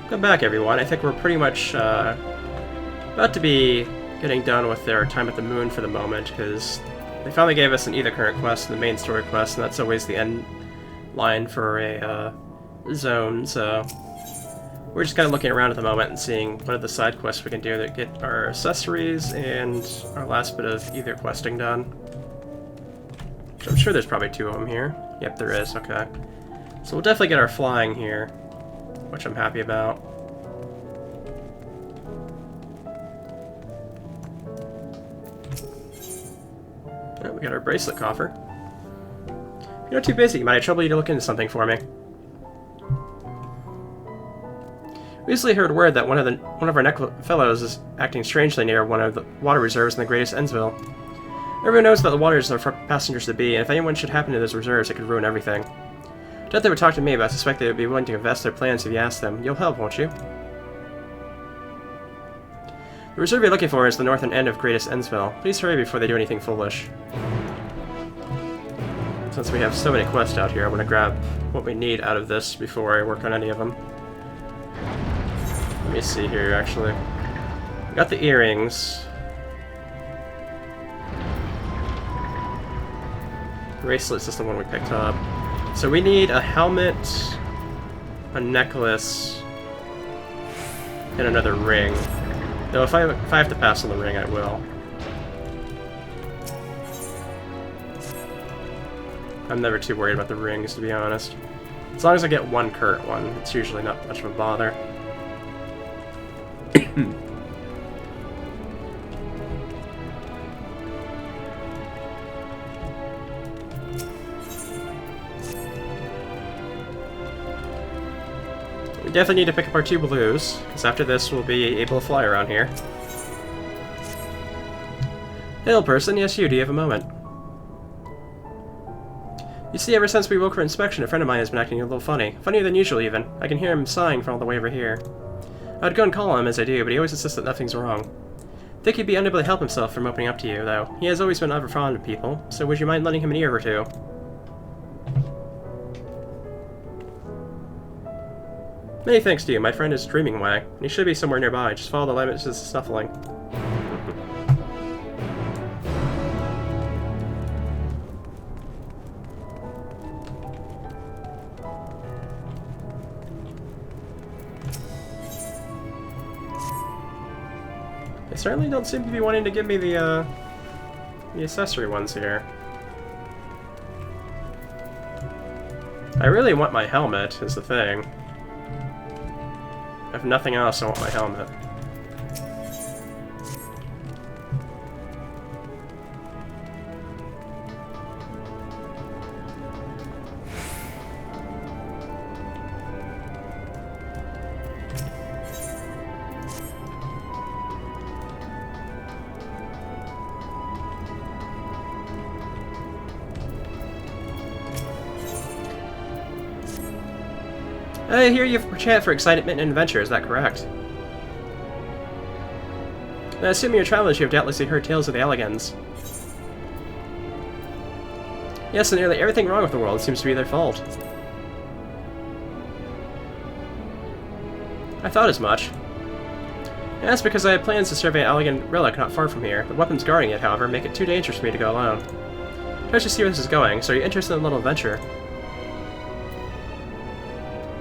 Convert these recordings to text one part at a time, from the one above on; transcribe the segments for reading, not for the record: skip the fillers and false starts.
Welcome back, everyone. I think we're pretty much about to be getting done with their time at the moon for the moment, because they finally gave us an Either Current quest and the main story quest, and that's always the end line for a zone, so we're just kind of looking around at the moment and seeing what are the side quests we can do to get our accessories and our last bit of Either questing done. I'm sure there's probably 2 of them here. Yep, there is, okay. So we'll definitely get our flying here, which I'm happy about. Oh, we got our bracelet coffer. If you're not too busy, might I trouble you to look into something for me? Recently heard word that one of our fellows is acting strangely near one of the water reserves in the greatest Ennsville. Everyone knows about the waters are for passengers to be, and if anyone should happen to those reserves, it could ruin everything. Doubt they would talk to me, but I suspect they would be willing to invest their plans if you ask them. You'll help, won't you? The reserve you're looking for is the northern end of Greatest Ennsville. Please hurry before they do anything foolish. Since we have so many quests out here, I want to grab what we need out of this before I work on any of them. Let me see here, actually. We got the earrings. Bracelet's just the one we picked up. So we need a helmet, a necklace, and another ring. Though if I have to pass on the ring, I will. I'm never too worried about the rings, to be honest. As long as I get one current one, it's usually not much of a bother. We definitely need to pick up our 2 blues, because after this we'll be able to fly around here. Hail, person. Yes, you. Do you have a moment? You see, ever since we woke for inspection, a friend of mine has been acting a little funny. Funnier than usual, even. I can hear him sighing from all the way over here. I'd go and call him as I do, but he always insists that nothing's wrong. Think he'd be unable to help himself from opening up to you, though. He has always been ever fond of people, so would you mind lending him an ear or 2? Many thanks to you. My friend is dreaming away, and he should be somewhere nearby. Just follow the limits of snuffling. They certainly don't seem to be wanting to give me the accessory ones here. I really want my helmet, is the thing. If nothing else, I want my helmet. I hear you chant for excitement and adventure, is that correct? Now, assuming you're travelers, you have doubtlessly heard tales of the Alligans. Yes, and nearly everything wrong with the world seems to be their fault. I thought as much. And that's because I had plans to survey an Alligan relic not far from here. The weapons guarding it, however, make it too dangerous for me to go alone. Try to see where this is going, so you're interested in a little adventure.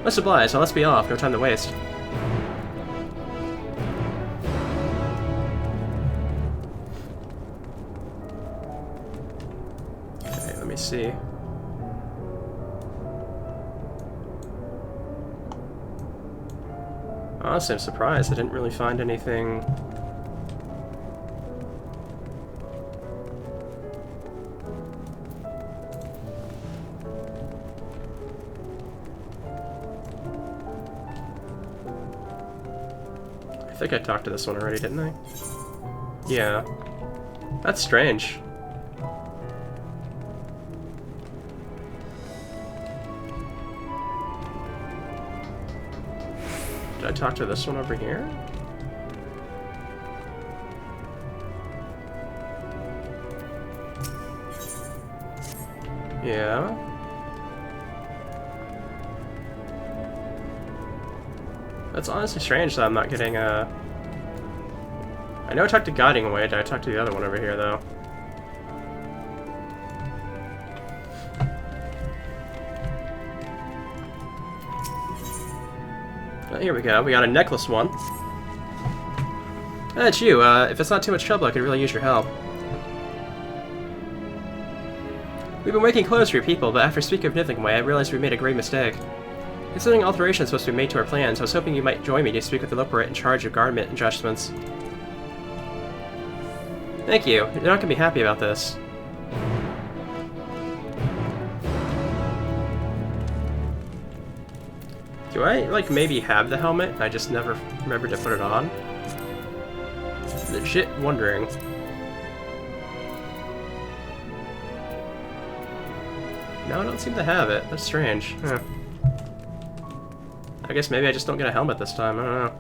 Much obliged, now let's be off, no time to waste. Okay, let me see. Honestly, I'm surprised I didn't really find anything. I think I talked to this one already, didn't I? Yeah. That's strange. Did I talk to this one over here? Yeah. That's honestly strange that I'm not getting I know I talked to Guiding Away. Did I talk to the other one over here, though? Oh, here we go. We got a necklace one. That's you. If it's not too much trouble, I could really use your help. We've been making clothes for your people, but after speaking of Nithingway, I realized we made a great mistake. Considering alterations supposed to be made to our plans, I was hoping you might join me to speak with the Loporrit in charge of garment adjustments. Thank you. You're not gonna be happy about this. Do I, like, maybe have the helmet? I just never remembered to put it on? Legit wondering. No, I don't seem to have it. That's strange. Huh. I guess maybe I just don't get a helmet this time. I don't know.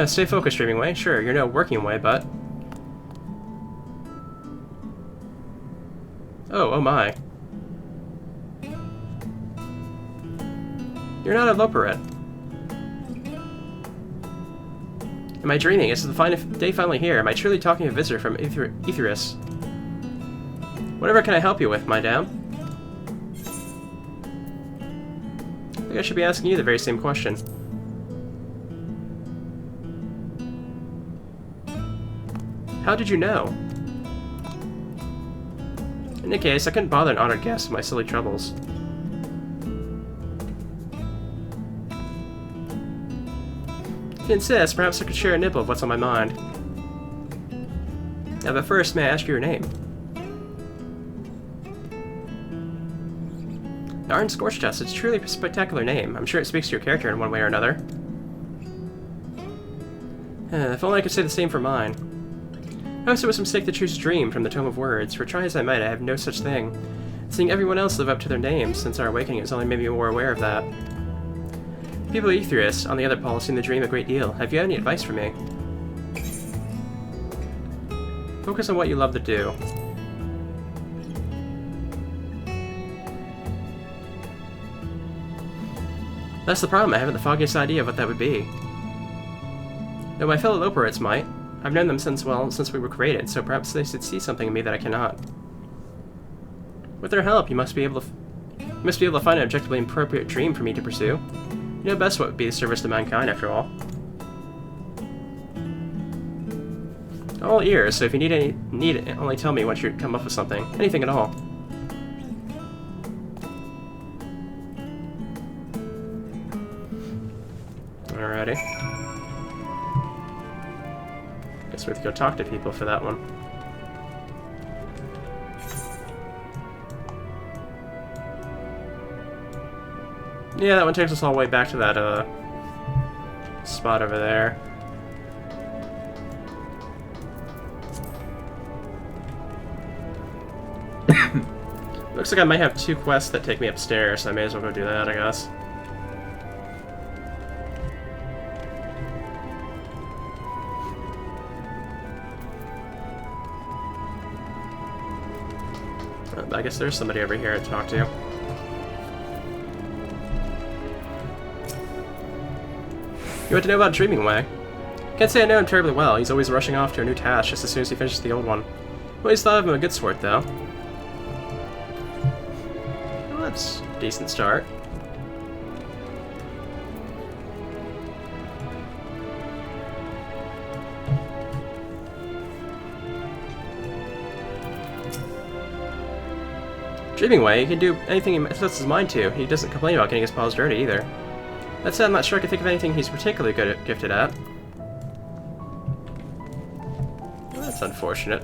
Stay focused, Dreaming Way. Sure, you're no working way, but... Oh my. You're not a Loporrit. Am I dreaming? Is the day finally here? Am I truly talking to a visitor from Aetheris? Whatever can I help you with, my dam? I think I should be asking you the very same question. How did you know? In any case, I couldn't bother an honored guest with my silly troubles. If you insist, perhaps I could share a nibble of what's on my mind. Now, but first, may I ask you your name? Darn Scorched Dust, it's truly a spectacular name. I'm sure it speaks to your character in one way or another. If only I could say the same for mine. Perhaps it was a mistake to choose Dream from the Tome of Words, for try as I might, I have no such thing. Seeing everyone else live up to their names since our awakening has only made me more aware of that. People of Aetheris, on the other pole, seem to dream a great deal. Have you any advice for me? Focus on what you love to do. That's the problem, I haven't the foggiest idea of what that would be. Though my fellow Loporrits might. I've known them since we were created, so perhaps they should see something in me that I cannot. With their help, you must be able to find an objectively appropriate dream for me to pursue. You know best what would be the service to mankind, after all. All ears, so if you need it, only tell me once you come up with something. Anything at all. Alrighty. Guess we have to go talk to people for that one. Yeah, that one takes us all the way back to that, spot over there. Looks like I might have 2 quests that take me upstairs, so I may as well go do that, I guess. I guess there's somebody over here to talk to. You want to know about Dreaming Way? Can't say I know him terribly well. He's always rushing off to a new task just as soon as he finishes the old one. Always thought of him a good sort, though. Well, that's a decent start. Dreaming Way, he can do anything he sets his mind to. He doesn't complain about getting his paws dirty, either. That said, I'm not sure I can think of anything he's particularly gifted at. Well, that's unfortunate.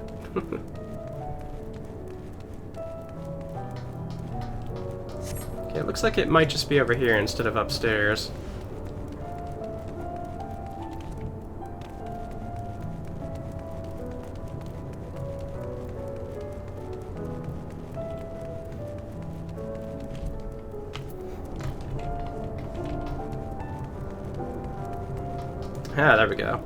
Okay, it looks like it might just be over here instead of upstairs. Ah, there we go.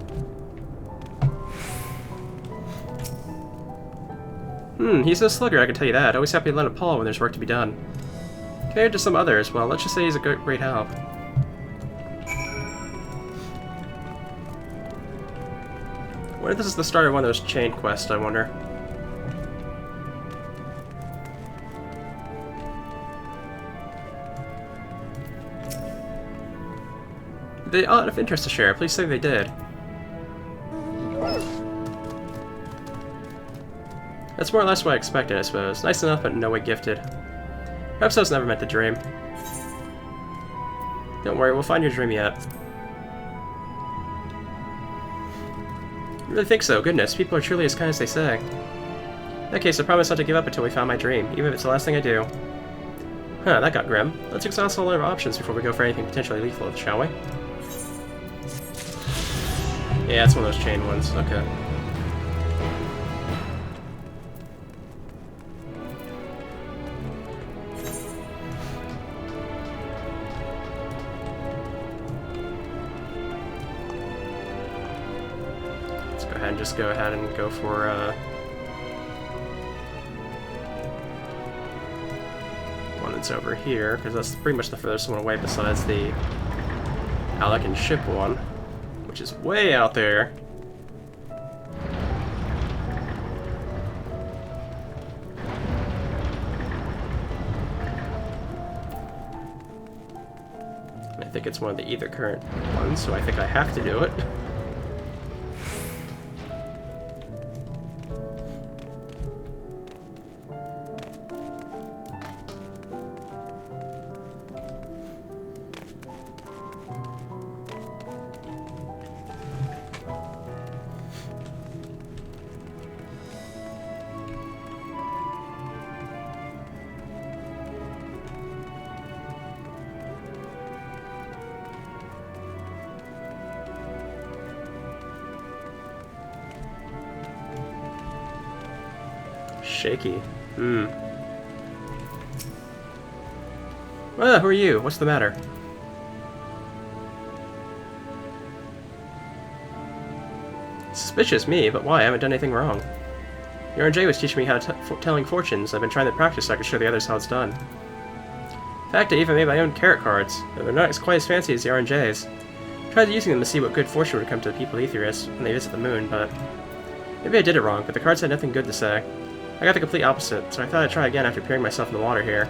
He's no slugger, I can tell you that. Always happy to lend a paw when there's work to be done. Compared to some others, well, let's just say he's a great help. What if this is the start of one of those chain quests, I wonder? They ought of interest to share. Please say they did. That's more or less what I expected, I suppose. Nice enough, but in no way gifted. Perhaps I was never meant to dream. Don't worry, we'll find your dream yet. I really think so. Goodness, people are truly as kind as they say. In that case, I promise not to give up until we found my dream, even if it's the last thing I do. Huh, that got grim. Let's exhaust all our options before we go for anything potentially lethal, shall we? Yeah, it's one of those chain ones. Okay. Just go ahead and go for one that's over here, because that's pretty much the furthest one away besides the Alec and ship one, which is way out there. I think it's one of the ether current ones, so I think I have to do it. Shaky. Well, who are you? What's the matter? Suspicious me, but why? I haven't done anything wrong. The RNJ was teaching me how to telling fortunes. I've been trying to practice so I can show the others how it's done. In fact, I even made my own carrot cards. They're not quite as fancy as the RNJs. I tried using them to see what good fortune would come to the people of Aetheris when they visit the moon, but maybe I did it wrong, but the cards had nothing good to say. I got the complete opposite, so I thought I'd try again after appearing myself in the water here.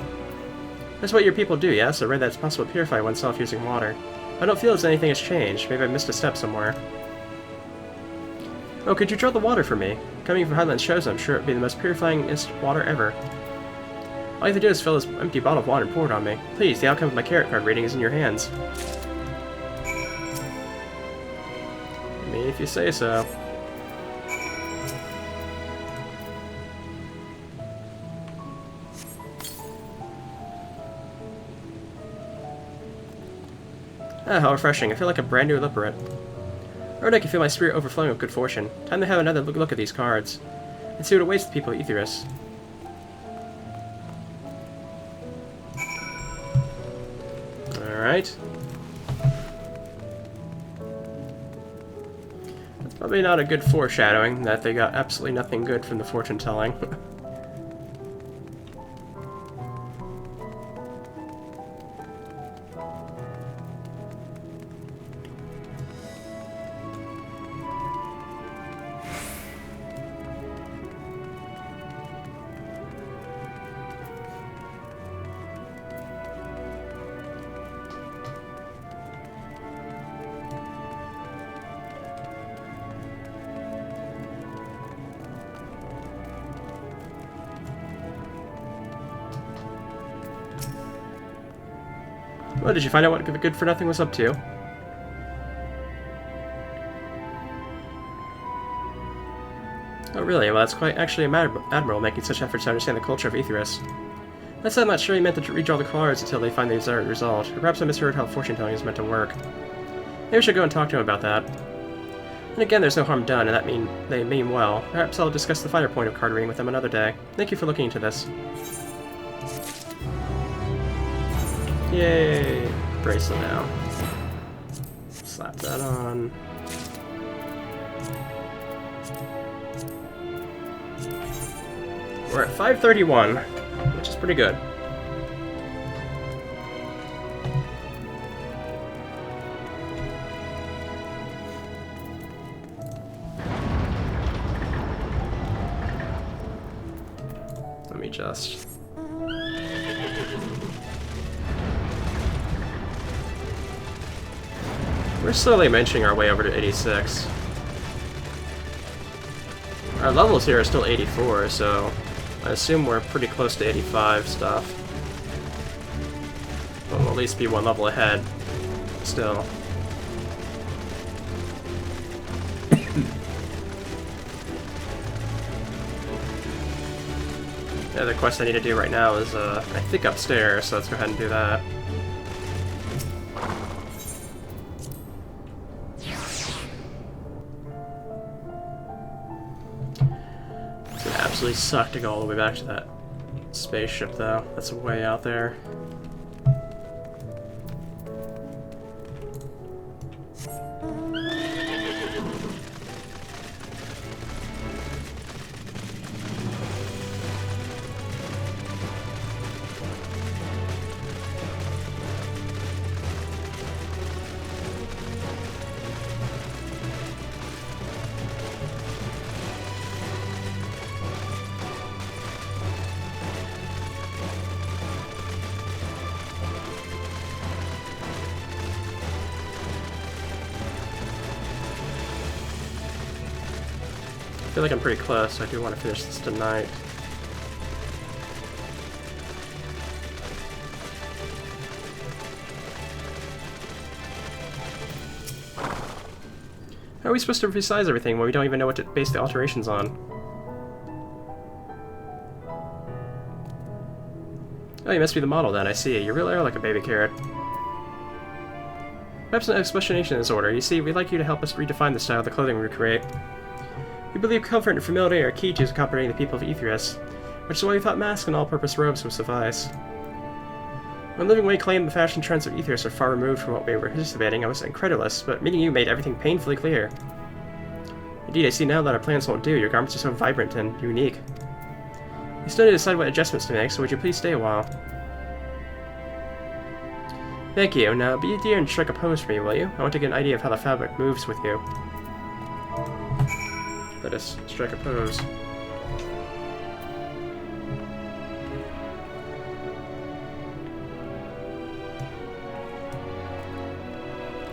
That's what your people do, yes? I read that it's possible to purify oneself using water. I don't feel as anything has changed. Maybe I missed a step somewhere. Oh, could you draw the water for me? Coming from Highland shows, I'm sure it'd be the most purifying instant water ever. All you have to do is fill this empty bottle of water and pour it on me. Please, the outcome of my carrot card reading is in your hands. I mean, if you say so. Ah, how refreshing. I feel like a brand new Lipperet. Already I can feel my spirit overflowing with good fortune. Time to have another look at these cards. And see what awaits the people of Aetheris. Alright. That's probably not a good foreshadowing, that they got absolutely nothing good from the fortune telling. Well, did you find out what the Good for Nothing was up to? Oh, really? Well, that's quite actually an admiral making such efforts to understand the culture of Aetheris. That said, I'm not sure he meant to redraw the cards until they find the desired result, or perhaps I misheard how fortune-telling is meant to work. Maybe I should go and talk to him about that. And again, there's no harm done, and they mean well. Perhaps I'll discuss the finer point of card reading with them another day. Thank you for looking into this. Yay! Bracelet now. Slap Got that on. We're at 531, which is pretty good. Let me just... We're slowly inching our way over to 86. Our levels here are still 84, so I assume we're pretty close to 85 stuff. But we'll at least be one level ahead, still. The other quest I need to do right now is, I think upstairs, so let's go ahead and do that. It's gonna absolutely suck to go all the way back to that spaceship, though. That's way out there. I feel like I'm pretty close, so I do want to finish this tonight. How are we supposed to resize everything when we don't even know what to base the alterations on? Oh, you must be the model then, I see. You really are like a baby carrot. Perhaps an explanation is order. You see, we'd like you to help us redefine the style of the clothing we create. We believe comfort and familiarity are key to accompanying the people of Aetheris, which is why we thought masks and all-purpose robes would suffice. When Living Way claimed the fashion trends of Aetheris are far removed from what we were anticipating, I was incredulous, but meeting you made everything painfully clear. Indeed, I see now that our plans won't do. Your garments are so vibrant and unique. We still need to decide what adjustments to make, so would you please stay a while? Thank you. Now, be dear and strike a pose for me, will you? I want to get an idea of how the fabric moves with you. Let us strike a pose.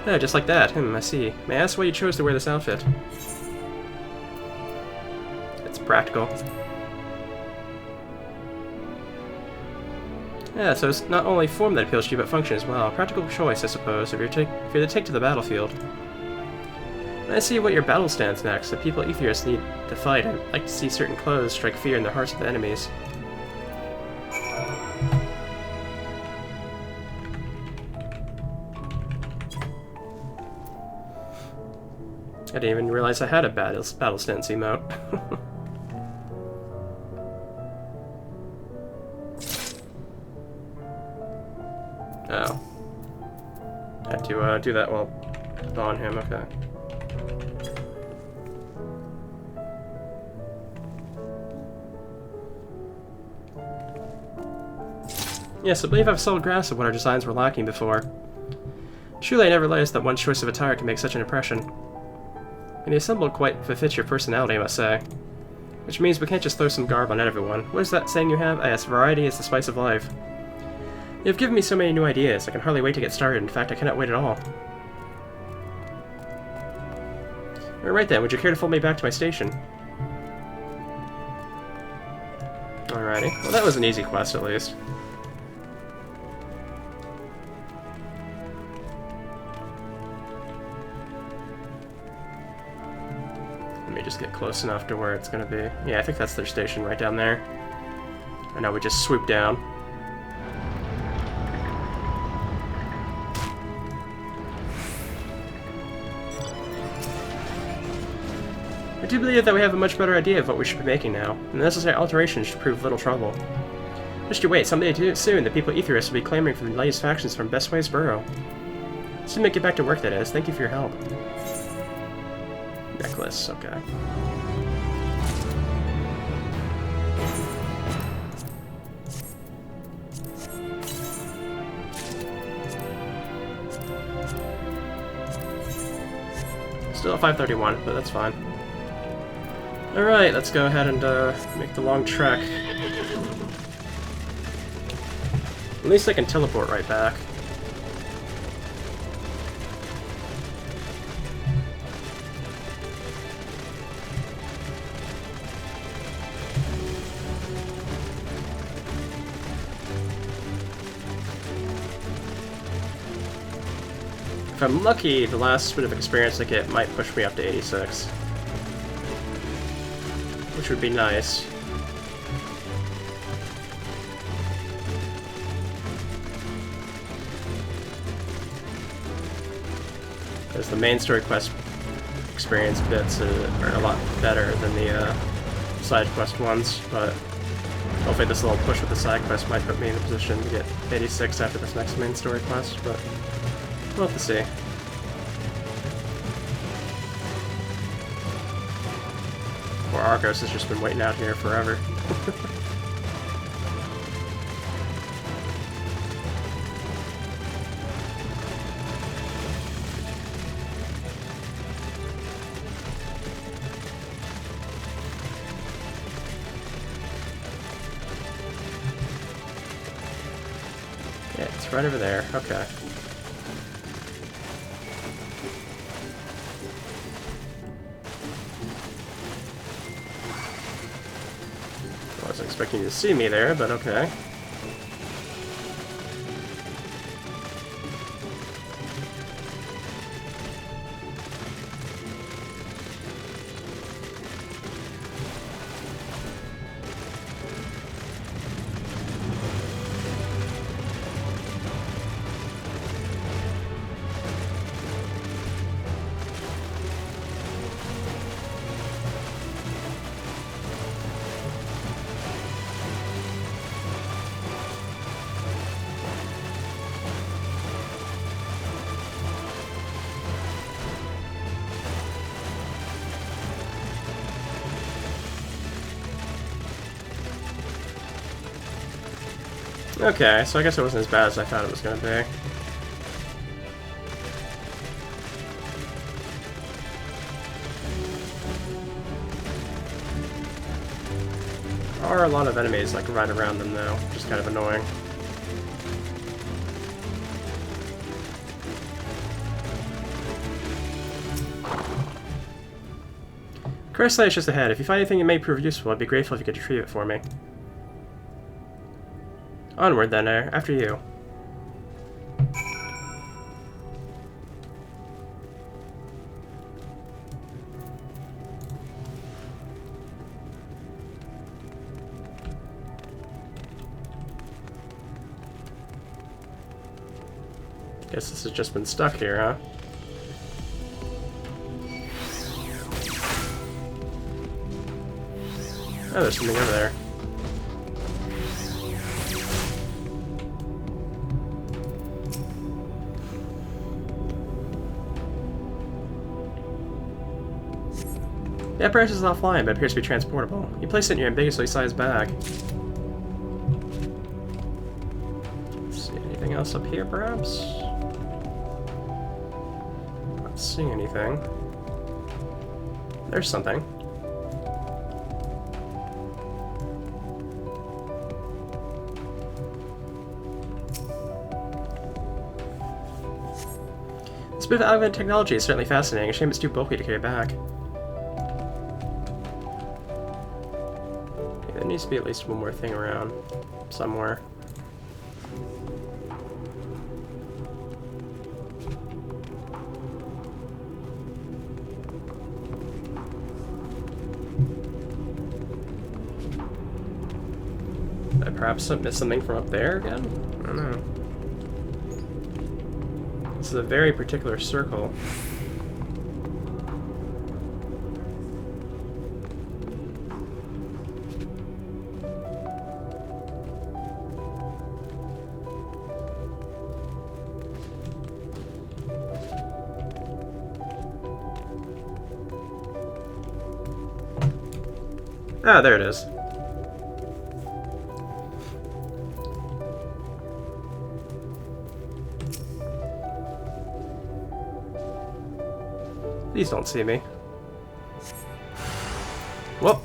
Oh, just like that. I see. May I ask why you chose to wear this outfit? It's practical. Yeah, so it's not only form that appeals to you, but function as well. Practical choice, I suppose, if you're to take to the battlefield. I see what your battle stands next. The people of Aetheris need to fight. I'd like to see certain clothes strike fear in the hearts of the enemies. I didn't even realize I had a battle stance emote. Oh. I had to do that while on him, okay. Yes, I believe I have a solid grasp of what our designs were lacking before. Truly, I never realized that one choice of attire can make such an impression. And the assembled quite befits your personality, I must say. Which means we can't just throw some garb on everyone. What is that saying you have? Yes, variety is the spice of life. You have given me so many new ideas, I can hardly wait to get started. In fact, I cannot wait at all. Alright then, would you care to follow me back to my station? Alrighty. Well, that was an easy quest, at least. Let me just get close enough to where it's gonna be. Yeah, I think that's their station right down there. And now we just swoop down. I do believe that we have a much better idea of what we should be making now, and the necessary alterations should prove little trouble. Just you wait, someday soon the people of Aetheris will be clamoring for the latest factions from Bestway's Burrow. Soon to get back to work, that is. Thank you for your help. Necklace, okay. Still at 531, but that's fine. Alright, let's go ahead and make the long trek. At least I can teleport right back. If I'm lucky, the last bit of experience I get might push me up to 86. Which would be nice. Because the main story quest experience bits are a lot better than the side quest ones, but hopefully this little push with the side quest might put me in a position to get 86 after this next main story quest, but we'll have to see. Poor Argos has just been waiting out here forever. Yeah, it's right over there. Okay. I wasn't expecting you to see me there, but okay. Okay, so I guess it wasn't as bad as I thought it was going to be. There are a lot of enemies like right around them though, which is kind of annoying. Curse Slash just ahead. If you find anything that may prove useful, I'd be grateful if you could retrieve it for me. Onward then, after you. Guess this has just been stuck here, huh? Oh, there's something over there. The apparatus is offline, but appears to be transportable. You place it in your ambiguously sized bag. Let's see, anything else up here, perhaps? Not seeing anything. There's something. This bit of advent technology is certainly fascinating. A shame it's too bulky to carry back. There needs to be at least one more thing around somewhere. Did I perhaps miss something from up there again? I don't know. This is a very particular circle. Ah, there it is. Please don't see me. Whoop.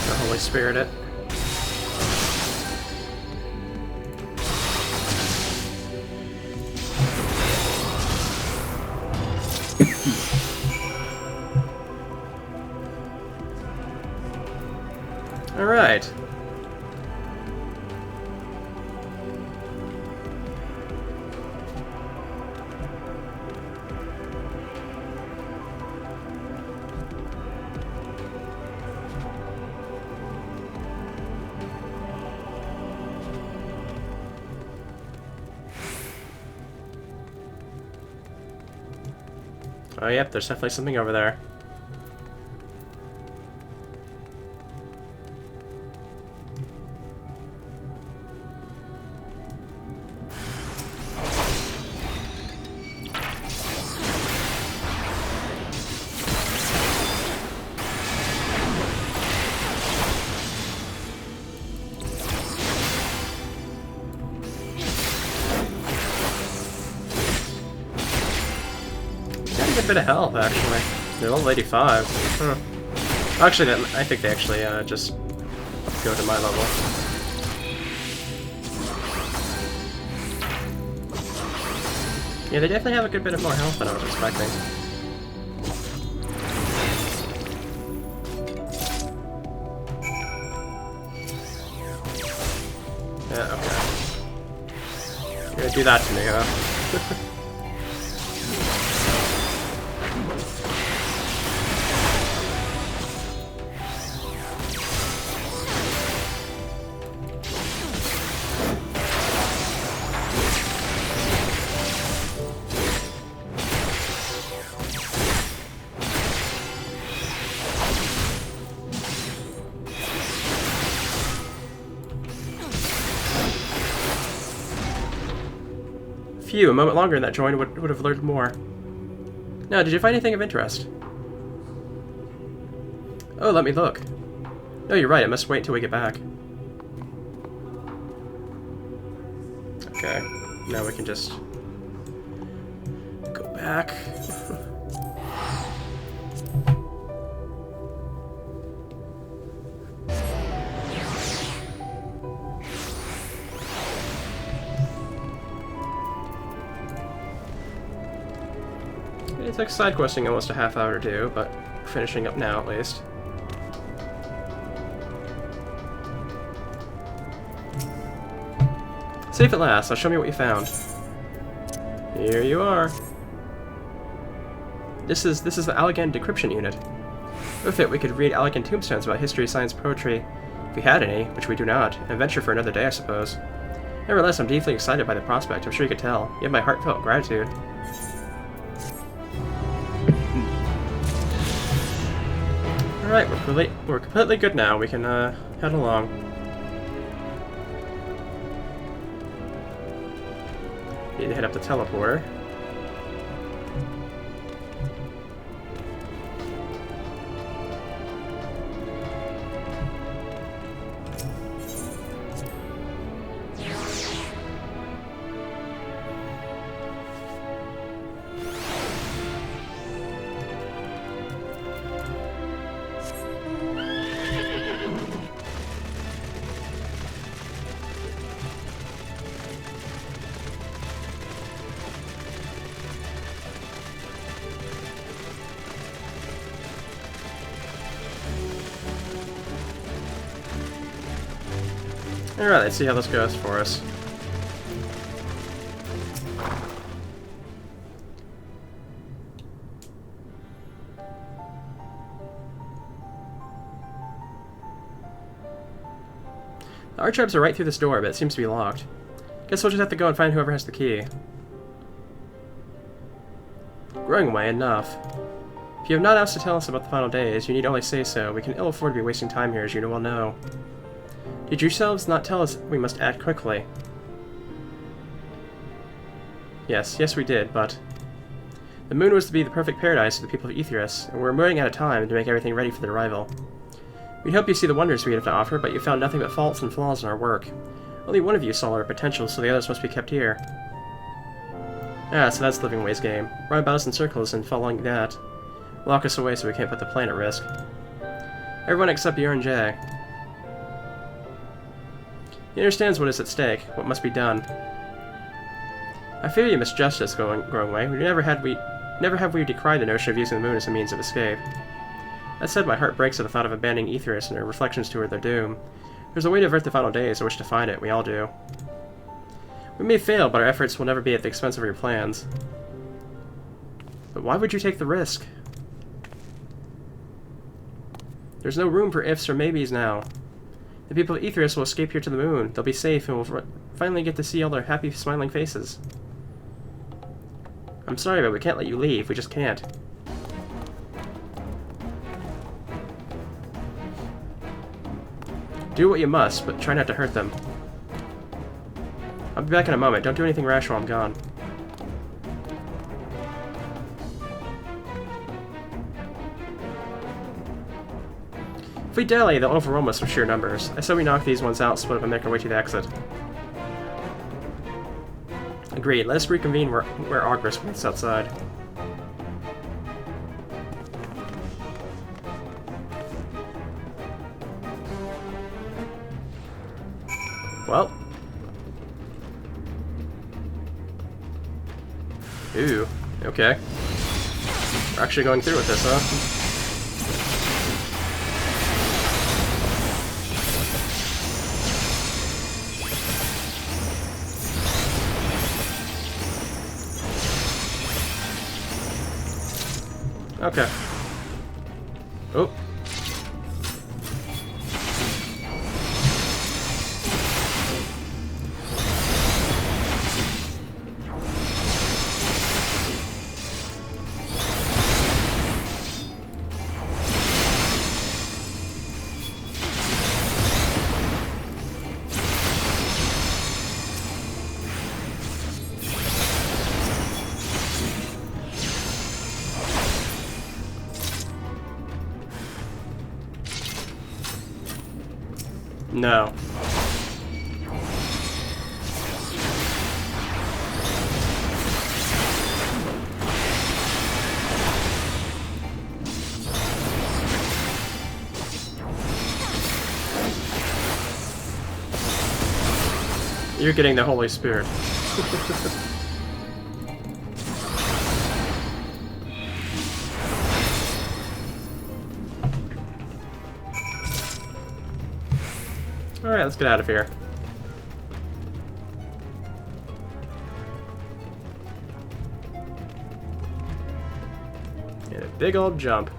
The Holy Spirit it. All right. Oh, yep, there's definitely something over there. A bit of health, actually. They're level 85. Huh. Actually, I think they actually just go to my level. Yeah, they definitely have a good bit of more health than I was expecting. Yeah, okay. You're gonna do that to me, huh? Phew, a moment longer and that join would have learned more. Now, did you find anything of interest? Oh, let me look. No, you're right, I must wait until we get back. Okay, now we can just go back. It took side questing almost a half hour to do, but we're finishing up now at least. Safe at last. Now show me what you found. Here you are. This is the Allegan decryption unit. With it, we could read Allegan tombstones about history, science, poetry, if we had any, which we do not. An adventure for another day, I suppose. Nevertheless, I'm deeply excited by the prospect. I'm sure you could tell. You have my heartfelt gratitude. Alright, we're completely good now. We can head along. Need to hit up the teleporter. Alright, let's see how this goes for us. The archives are right through this door, but it seems to be locked. Guess we'll just have to go and find whoever has the key. Growing away, enough. If you have not else to tell us about the final days, you need only say so. We can ill afford to be wasting time here, as you well know. Did yourselves not tell us we must act quickly? Yes, we did, but... The moon was to be the perfect paradise for the people of Aetheris, and we're running out of time to make everything ready for their arrival. We hope you see the wonders we have to offer, but you found nothing but faults and flaws in our work. Only one of you saw our potential, so the others must be kept here. Ah, so that's Living Way's game. Run about us in circles and following that. Lock us away so we can't put the plane at risk. Everyone except Bjorn J. He understands what is at stake, what must be done. I fear you misjudged us, Growing Way. Never have we decried the notion of using the moon as a means of escape. That said, my heart breaks at the thought of abandoning Aetheris and her reflections toward their doom. There's a way to avert the final days. I wish to find it. We all do. We may fail, but our efforts will never be at the expense of your plans. But why would you take the risk? There's no room for ifs or maybes now. The people of Aetheris will escape here to the moon. They'll be safe, and we'll finally get to see all their happy, smiling faces. I'm sorry, but we can't let you leave. We just can't. Do what you must, but try not to hurt them. I'll be back in a moment. Don't do anything rash while I'm gone. If we dally, they'll overwhelm us with sheer numbers. I say we knock these ones out, split up, and make our way to the exit. Agreed. Let us reconvene where Ogris waits outside. Well. Ooh. Okay. We're actually going through with this, huh? Okay. Oh. No. You're getting the Holy Spirit. Alright, let's get out of here. Get a big old jump.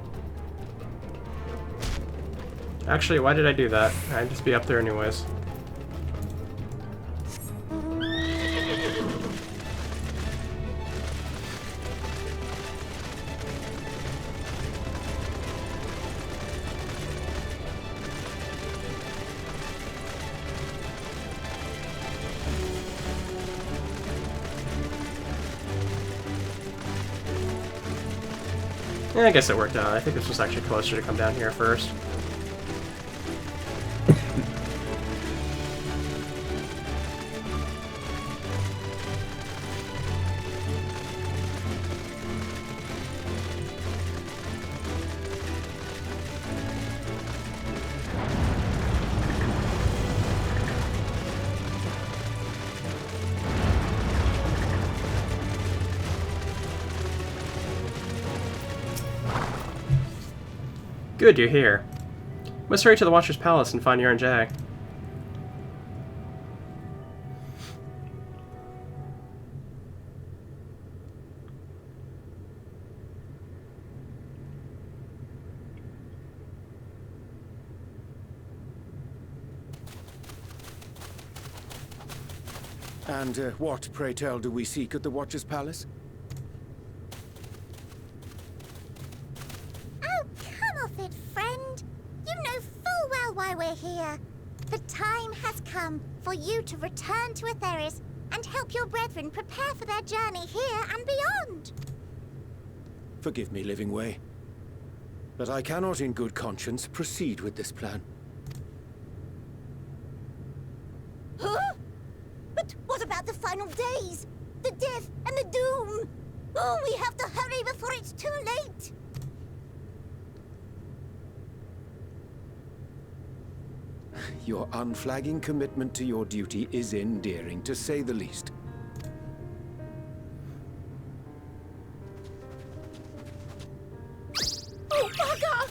Actually, why did I do that? I'd just be up there anyways. Yeah, I guess it worked out. I think this was actually closer to come down here first. Good, you're here. Must hurry to the Watcher's Palace and find Yarn Jag. And what, pray tell, do we seek at the Watcher's Palace? has come for you to return to Aetheris and help your brethren prepare for their journey here and beyond. Forgive me, Living Way, but I cannot in good conscience proceed with this plan. Huh? But what about the final days? The death and the doom? Oh, we have to hurry before it's too late! Your unflagging commitment to your duty is endearing, to say the least. Oh, bugger!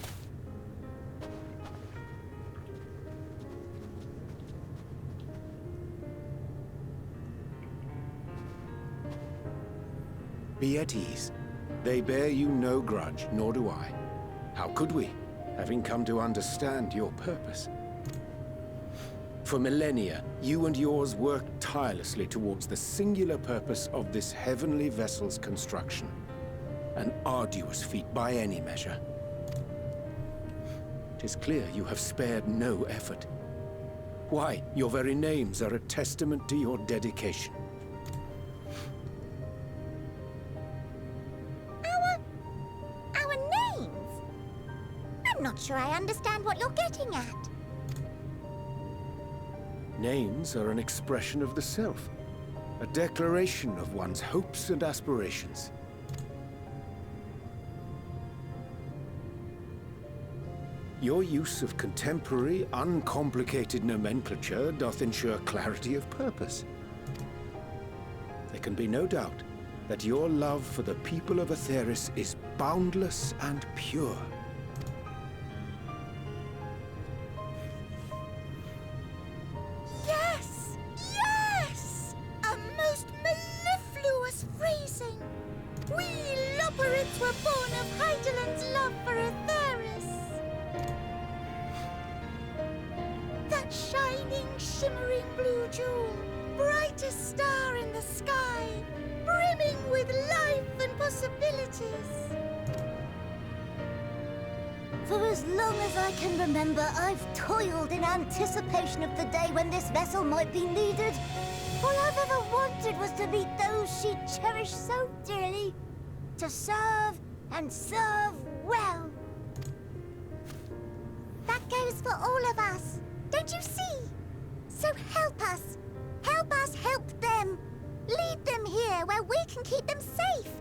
Be at ease. They bear you no grudge, nor do I. How could we, having come to understand your purpose? For millennia, you and yours worked tirelessly towards the singular purpose of this heavenly vessel's construction. An arduous feat by any measure. It is clear you have spared no effort. Why, your very names are a testament to your dedication. Our names? I'm not sure I understand what you're getting at. Names are an expression of the self, a declaration of one's hopes and aspirations. Your use of contemporary, uncomplicated nomenclature doth ensure clarity of purpose. There can be no doubt that your love for the people of Aetheris is boundless and pure. Yes! Yes! A most mellifluous phrasing! We Loperids were born of Hydaelyn's love for Aetheris! That shining, shimmering blue jewel, brightest star in the sky, brimming with life and possibilities. For as long as I can remember, I've toiled in anticipation of the day when this vessel might be needed. All I've ever wanted was to meet those she cherished so dearly. To serve and serve well. That goes for all of us. Don't you see? So help us. Help us help them. Lead them here where we can keep them safe.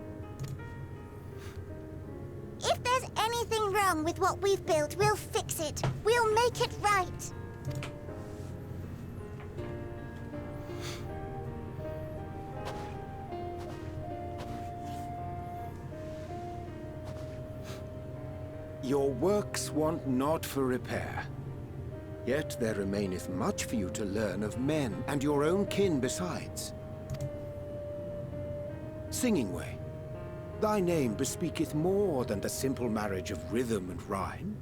If there's anything wrong with what we've built, we'll fix it. We'll make it right. Your works want not for repair. Yet there remaineth much for you to learn of men and your own kin besides. Singing Way, thy name bespeaketh more than the simple marriage of rhythm and rhyme.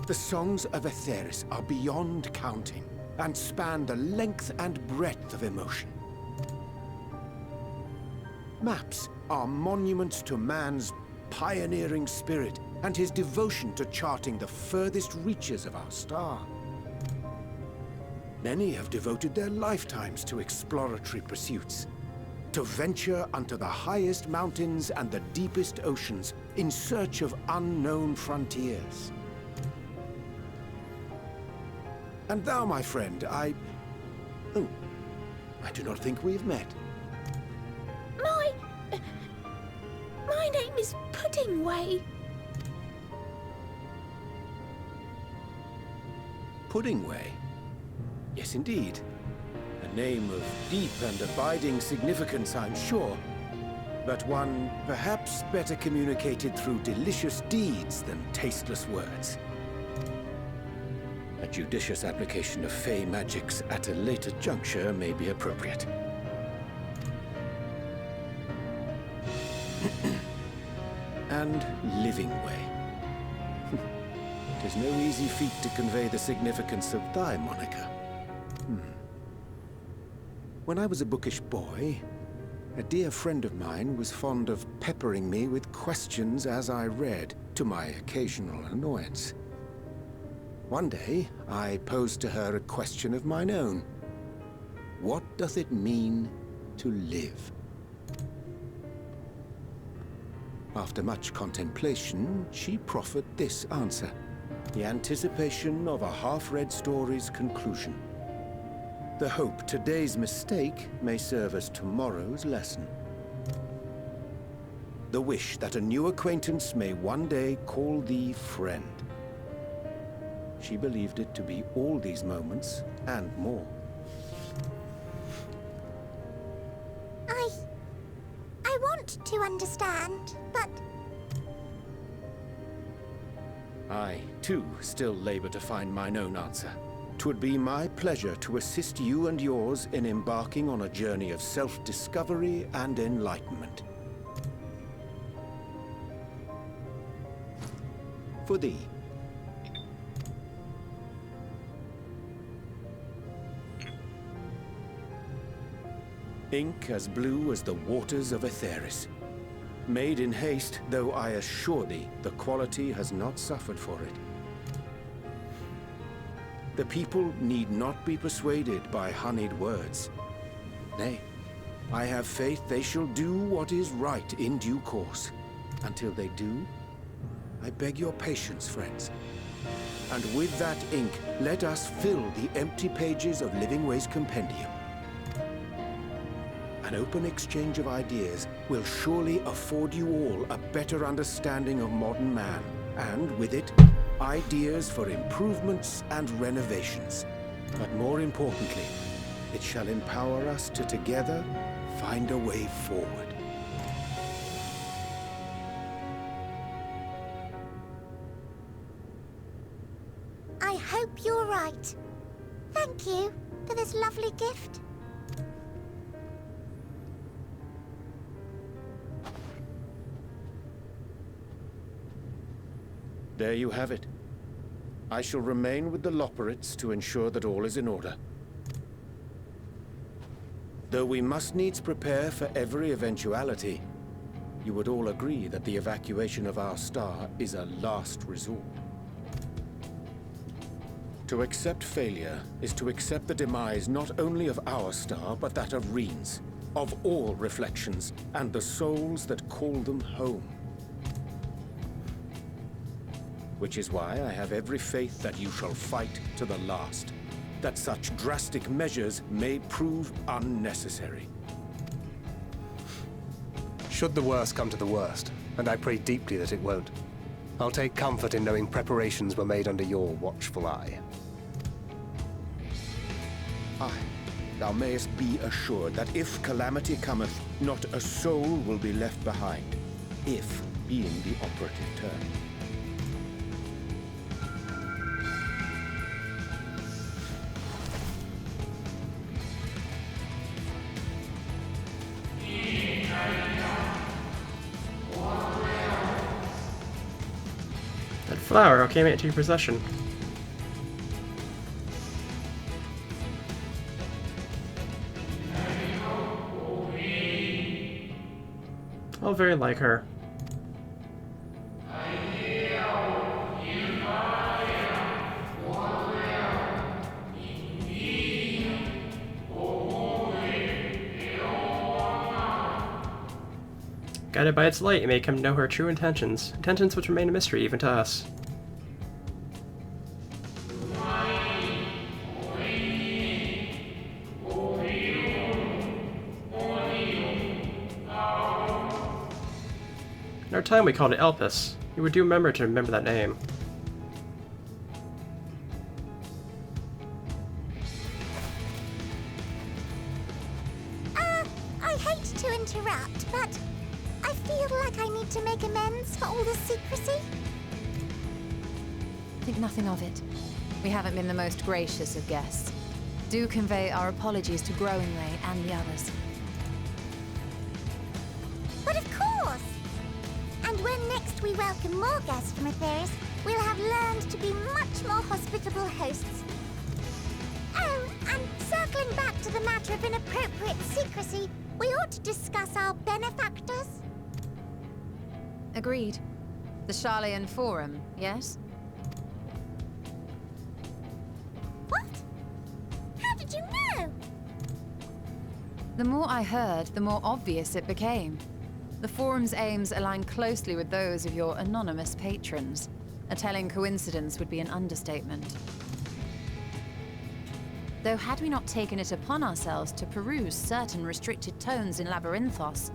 The songs of Aetheris are beyond counting, and span the length and breadth of emotion. Maps are monuments to man's pioneering spirit and his devotion to charting the furthest reaches of our star. Many have devoted their lifetimes to exploratory pursuits, to venture unto the highest mountains and the deepest oceans in search of unknown frontiers. And thou, my friend, I do not think we've met. My name is Puddingway. Puddingway? Yes, indeed. A name of deep and abiding significance, I'm sure. But one perhaps better communicated through delicious deeds than tasteless words. A judicious application of fey magics at a later juncture may be appropriate. And Living Way. It is no easy feat to convey the significance of thy moniker. When I was a bookish boy, a dear friend of mine was fond of peppering me with questions as I read, to my occasional annoyance. One day, I posed to her a question of mine own, What doth it mean to live? After much contemplation, she proffered this answer. The anticipation of a half-read story's conclusion. The hope today's mistake may serve as tomorrow's lesson. The wish that a new acquaintance may one day call thee friend. She believed it to be all these moments and more. I want to understand, but... I, too, still labor to find mine own answer. 'Twould be my pleasure to assist you and yours in embarking on a journey of self-discovery and enlightenment. For thee. Ink as blue as the waters of Aetheris. Made in haste, though I assure thee, the quality has not suffered for it. The people need not be persuaded by honeyed words. Nay, I have faith they shall do what is right in due course. Until they do, I beg your patience, friends. And with that ink, let us fill the empty pages of Living Way's compendium. An open exchange of ideas will surely afford you all a better understanding of modern man, and with it, ideas for improvements and renovations. But more importantly, it shall empower us to together find a way forward. I hope you're right. Thank you for this lovely gift. There you have it. I shall remain with the Loporrits to ensure that all is in order. Though we must needs prepare for every eventuality, you would all agree that the evacuation of our star is a last resort. To accept failure is to accept the demise not only of our star, but that of Reen's, of all reflections, and the souls that call them home. Which is why I have every faith that you shall fight to the last, that such drastic measures may prove unnecessary. Should the worst come to the worst, and I pray deeply that it won't, I'll take comfort in knowing preparations were made under your watchful eye. Aye, thou mayest be assured that if calamity cometh, not a soul will be left behind, if being the operative term. That flower came into your possession. All very like her. Guided by its light, you may come to know her true intentions. Intentions which remain a mystery even to us. In our time we called it Elpis. You would do remember to remember that name. I hate to interrupt, but I feel like I need to make amends for all the secrecy. Think nothing of it. We haven't been the most gracious of guests. Do convey our apologies to Growingway and the others. But of course! And when next we welcome more guests from Aetheris, we'll have learned to be much more hospitable hosts. Oh, and circling back to the matter of inappropriate secrecy, we ought to discuss our benefactors. Agreed. The Charlayan Forum, yes? What? How did you know? The more I heard, the more obvious it became. The forum's aims align closely with those of your anonymous patrons. A telling coincidence would be an understatement. Though had we not taken it upon ourselves to peruse certain restricted tones in Labyrinthos,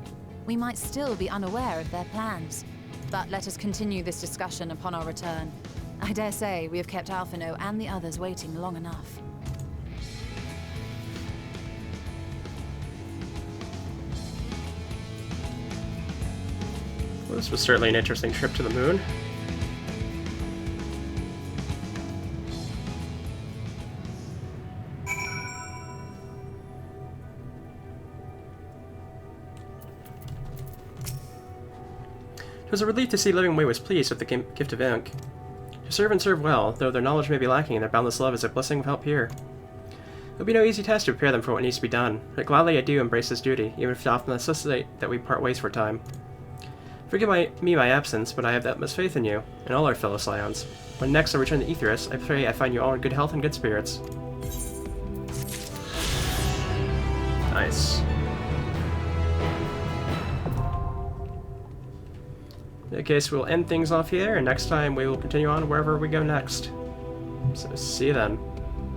we might still be unaware of their plans. But let us continue this discussion upon our return. I dare say we have kept Alphino and the others waiting long enough. Well, this was certainly an interesting trip to the moon. It was a relief to see Living Way was pleased with the gift of ink. To serve and serve well, though their knowledge may be lacking, their boundless love is a blessing without peer. It will be no easy task to prepare them for what needs to be done, but gladly I do embrace this duty, even if it often necessitates that we part ways for time. Forgive me my absence, but I have the utmost faith in you, and all our fellow Scions. When next I return to Aetheris, I pray I find you all in good health and good spirits. Nice. In that case, we'll end things off here, and next time we will continue on wherever we go next. So, see you then.